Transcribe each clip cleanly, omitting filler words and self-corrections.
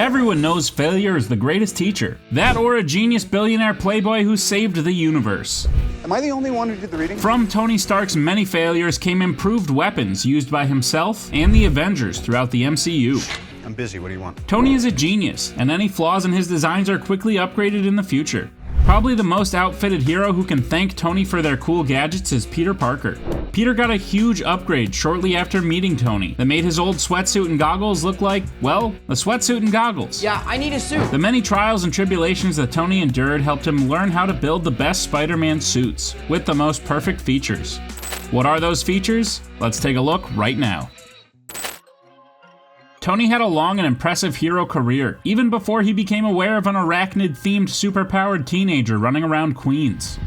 Everyone knows failure is the greatest teacher. That or a genius billionaire playboy who saved the universe. Am I the only one who did the reading? From Tony Stark's many failures came improved weapons used by himself and the Avengers throughout the MCU. I'm busy, what do you want? Tony is a genius, and any flaws in his designs are quickly upgraded in the future. Probably the most outfitted hero who can thank Tony for their cool gadgets is Peter Parker. Peter got a huge upgrade shortly after meeting Tony that made his old sweatsuit and goggles look like, well, a sweatsuit and goggles. Yeah, I need a suit. The many trials and tribulations that Tony endured helped him learn how to build the best Spider-Man suits with the most perfect features. What are those features? Let's take a look right now. Tony had a long and impressive hero career, even before he became aware of an arachnid-themed superpowered teenager running around Queens.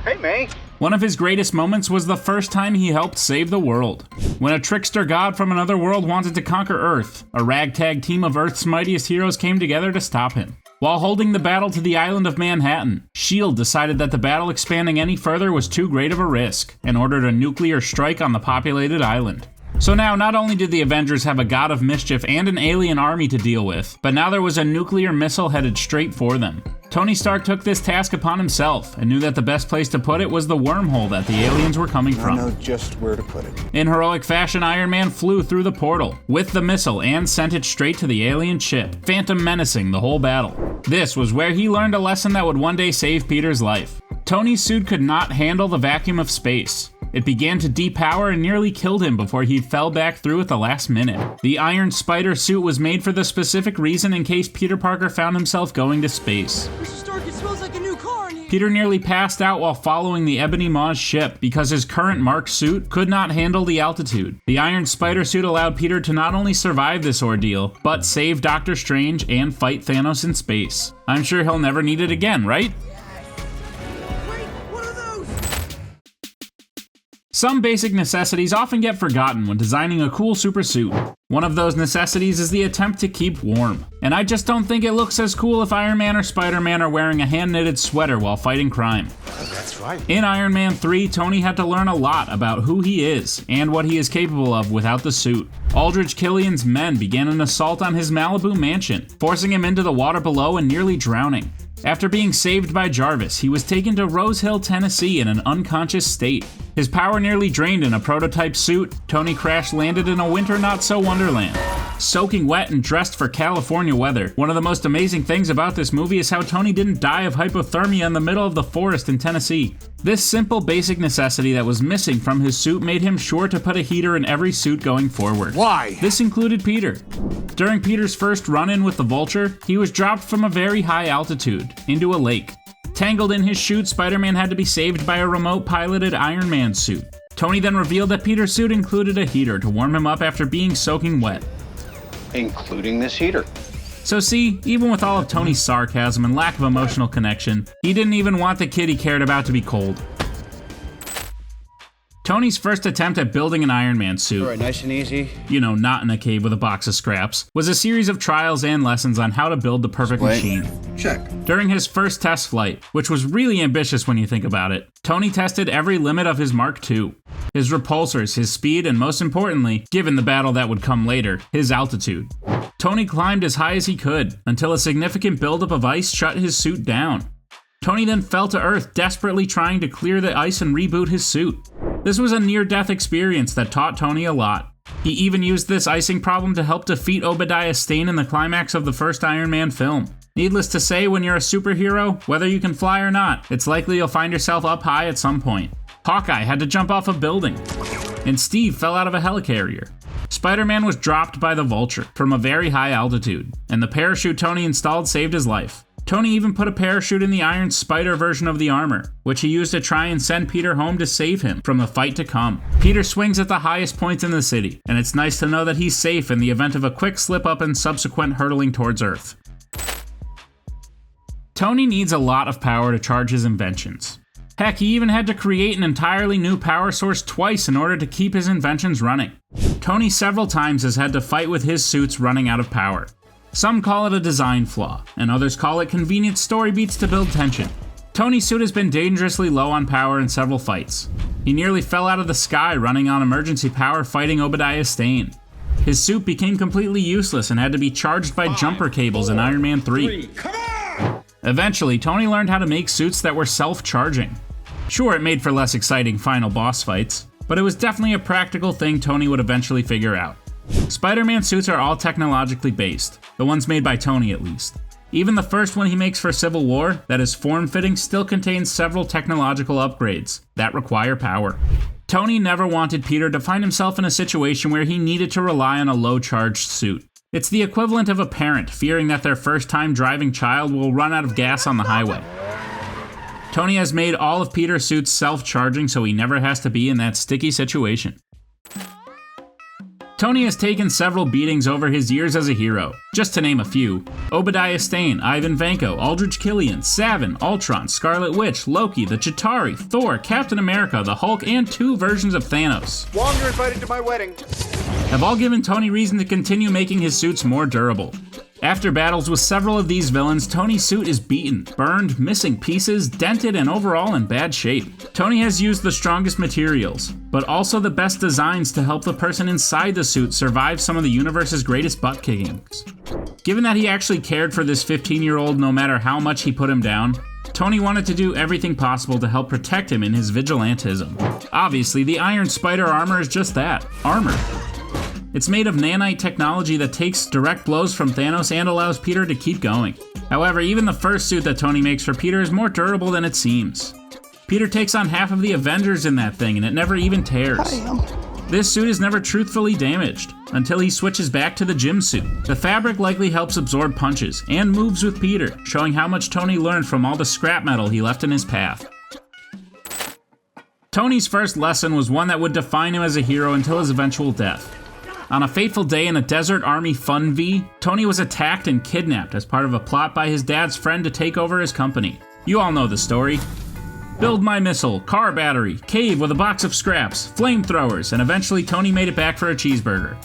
Hey, May. One of his greatest moments was the first time he helped save the world. When a trickster god from another world wanted to conquer Earth, a ragtag team of Earth's mightiest heroes came together to stop him. While holding the battle to the island of Manhattan, S.H.I.E.L.D. decided that the battle expanding any further was too great of a risk, and ordered a nuclear strike on the populated island. So now, not only did the Avengers have a god of mischief and an alien army to deal with, but now there was a nuclear missile headed straight for them. Tony Stark took this task upon himself and knew that the best place to put it was the wormhole that the aliens were coming from. I know just where to put it. In heroic fashion, Iron Man flew through the portal with the missile and sent it straight to the alien ship, Phantom menacing the whole battle. This was where he learned a lesson that would one day save Peter's life. Tony's suit could not handle the vacuum of space. It began to depower and nearly killed him before he fell back through at the last minute. The Iron Spider suit was made for the specific reason in case Peter Parker found himself going to space. Mr. Stark, it smells like a new car in here. Peter nearly passed out while following the Ebony Maw's ship because his current Mark suit could not handle the altitude. The Iron Spider suit allowed Peter to not only survive this ordeal, but save Doctor Strange and fight Thanos in space. I'm sure he'll never need it again, right? Some basic necessities often get forgotten when designing a cool super suit. One of those necessities is the attempt to keep warm. And I just don't think it looks as cool if Iron Man or Spider-Man are wearing a hand-knitted sweater while fighting crime. That's right. In Iron Man 3, Tony had to learn a lot about who he is and what he is capable of without the suit. Aldrich Killian's men began an assault on his Malibu mansion, forcing him into the water below and nearly drowning. After being saved by Jarvis, he was taken to Rose Hill, Tennessee in an unconscious state. His power nearly drained in a prototype suit, Tony crash-landed in a winter not-so-wonderland. Soaking wet and dressed for California weather. One of the most amazing things about this movie is how Tony didn't die of hypothermia in the middle of the forest in Tennessee. This simple basic necessity that was missing from his suit made him sure to put a heater in every suit going forward. Why? This included Peter. During Peter's first run-in with the Vulture, he was dropped from a very high altitude into a lake. Tangled in his chute, Spider-Man had to be saved by a remote-piloted Iron Man suit. Tony then revealed that Peter's suit included a heater to warm him up after being soaking wet. Including this heater. So see, even with all of Tony's sarcasm and lack of emotional connection, he didn't even want the kid he cared about to be cold. Tony's first attempt at building an Iron Man suit, All right, nice and easy. you know, not in a cave with a box of scraps, was a series of trials and lessons on how to build the perfect machine. Check. During his first test flight, which was really ambitious when you think about it, Tony tested every limit of his Mark II. His repulsors, his speed, and most importantly, given the battle that would come later, his altitude. Tony climbed as high as he could, until a significant buildup of ice shut his suit down. Tony then fell to Earth, desperately trying to clear the ice and reboot his suit. This was a near-death experience that taught Tony a lot. He even used this icing problem to help defeat Obadiah Stane in the climax of the first Iron Man film. Needless to say, when you're a superhero, whether you can fly or not, it's likely you'll find yourself up high at some point. Hawkeye had to jump off a building, and Steve fell out of a helicarrier. Spider-Man was dropped by the Vulture from a very high altitude, and the parachute Tony installed saved his life. Tony even put a parachute in the Iron Spider version of the armor, which he used to try and send Peter home to save him from the fight to come. Peter swings at the highest points in the city, and it's nice to know that he's safe in the event of a quick slip-up and subsequent hurtling towards Earth. Tony needs a lot of power to charge his inventions. Heck, he even had to create an entirely new power source twice in order to keep his inventions running. Tony several times has had to fight with his suits running out of power. Some call it a design flaw, and others call it convenient story beats to build tension. Tony's suit has been dangerously low on power in several fights. He nearly fell out of the sky running on emergency power fighting Obadiah Stane. His suit became completely useless and had to be charged by jumper cables in Iron Man 3. Eventually, Tony learned how to make suits that were self-charging. Sure, it made for less exciting final boss fights, but it was definitely a practical thing Tony would eventually figure out. Spider-Man suits are all technologically based, the ones made by Tony at least. Even the first one he makes for Civil War, that is form-fitting, still contains several technological upgrades that require power. Tony never wanted Peter to find himself in a situation where he needed to rely on a low-charged suit. It's the equivalent of a parent fearing that their first-time driving child will run out of gas on the highway. Tony has made all of Peter's suits self-charging so he never has to be in that sticky situation. Tony has taken several beatings over his years as a hero, just to name a few. Obadiah Stane, Ivan Vanko, Aldrich Killian, Savin, Ultron, Scarlet Witch, Loki, the Chitauri, Thor, Captain America, the Hulk, and 2 versions of Thanos. Wong, you're invited to my wedding. Have all given Tony reason to continue making his suits more durable. After battles with several of these villains, Tony's suit is beaten, burned, missing pieces, dented, and overall in bad shape. Tony has used the strongest materials, but also the best designs to help the person inside the suit survive some of the universe's greatest butt kickings. Given that he actually cared for this 15-year-old no matter how much he put him down, Tony wanted to do everything possible to help protect him in his vigilantism. Obviously, the Iron Spider armor is just that, armor. It's made of nanite technology that takes direct blows from Thanos and allows Peter to keep going. However, even the first suit that Tony makes for Peter is more durable than it seems. Peter takes on half of the Avengers in that thing and it never even tears. This suit is never truthfully damaged, until he switches back to the gym suit. The fabric likely helps absorb punches, and moves with Peter, showing how much Tony learned from all the scrap metal he left in his path. Tony's first lesson was one that would define him as a hero until his eventual death. On a fateful day in a Desert Army Fun V, Tony was attacked and kidnapped as part of a plot by his dad's friend to take over his company. You all know the story. Build my missile, car battery, cave with a box of scraps, flamethrowers, and eventually Tony made it back for a cheeseburger.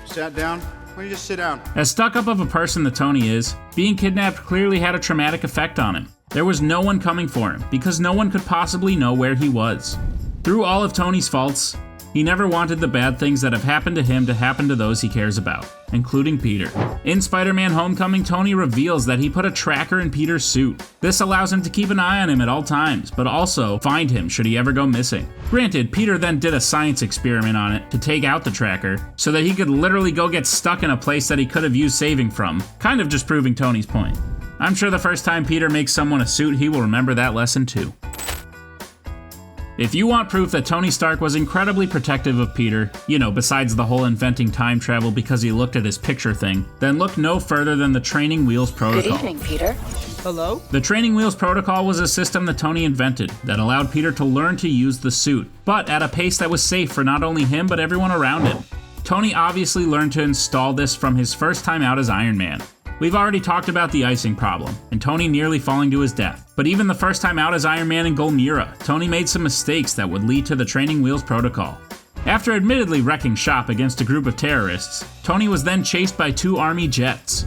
Sat down? Why don't you just sit down? As stuck up of a person that Tony is, being kidnapped clearly had a traumatic effect on him. There was no one coming for him, because no one could possibly know where he was. Through all of Tony's faults, he never wanted the bad things that have happened to him to happen to those he cares about, including Peter. In Spider-Man Homecoming, Tony reveals that he put a tracker in Peter's suit. This allows him to keep an eye on him at all times, but also find him should he ever go missing. Granted, Peter then did a science experiment on it to take out the tracker, so that he could literally go get stuck in a place that he could have used saving from, kind of just proving Tony's point. I'm sure the first time Peter makes someone a suit, he will remember that lesson too. If you want proof that Tony Stark was incredibly protective of Peter, besides the whole inventing time travel because he looked at his picture thing, then look no further than the Training Wheels Protocol. Good evening, Peter. Hello? The Training Wheels Protocol was a system that Tony invented that allowed Peter to learn to use the suit, but at a pace that was safe for not only him but everyone around him. Tony obviously learned to install this from his first time out as Iron Man. We've already talked about the icing problem, and Tony nearly falling to his death. But even the first time out as Iron Man in Golmira, Tony made some mistakes that would lead to the Training Wheels Protocol. After admittedly wrecking shop against a group of terrorists, Tony was then chased by 2 army jets.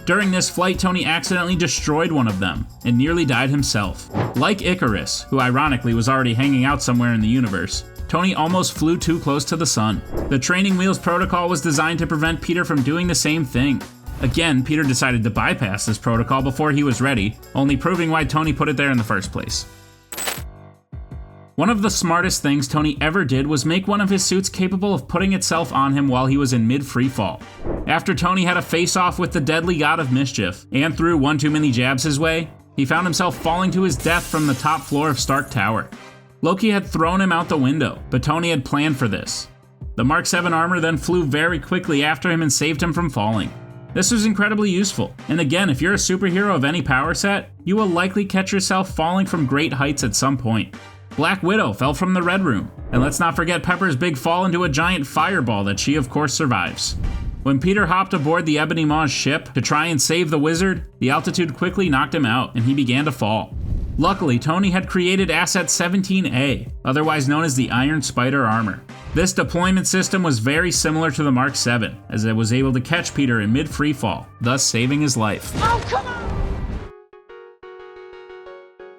During this flight, Tony accidentally destroyed one of them, and nearly died himself. Like Icarus, who ironically was already hanging out somewhere in the universe, Tony almost flew too close to the sun. The Training Wheels Protocol was designed to prevent Peter from doing the same thing. Again, Peter decided to bypass this protocol before he was ready, only proving why Tony put it there in the first place. One of the smartest things Tony ever did was make one of his suits capable of putting itself on him while he was in mid-freefall. After Tony had a face-off with the deadly god of mischief, and threw one too many jabs his way, he found himself falling to his death from the top floor of Stark Tower. Loki had thrown him out the window, but Tony had planned for this. The Mark 7 armor then flew very quickly after him and saved him from falling. This was incredibly useful, and again, if you're a superhero of any power set, you will likely catch yourself falling from great heights at some point. Black Widow fell from the Red Room, and let's not forget Pepper's big fall into a giant fireball that she of course survives. When Peter hopped aboard the Ebony Maw's ship to try and save the wizard, the altitude quickly knocked him out, and he began to fall. Luckily, Tony had created Asset 17A, otherwise known as the Iron Spider armor. This deployment system was very similar to the Mark 7, as it was able to catch Peter in mid-freefall, thus saving his life. Oh, come on!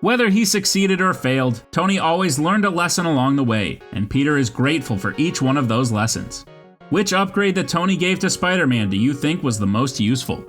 Whether he succeeded or failed, Tony always learned a lesson along the way, and Peter is grateful for each one of those lessons. Which upgrade that Tony gave to Spider-Man do you think was the most useful?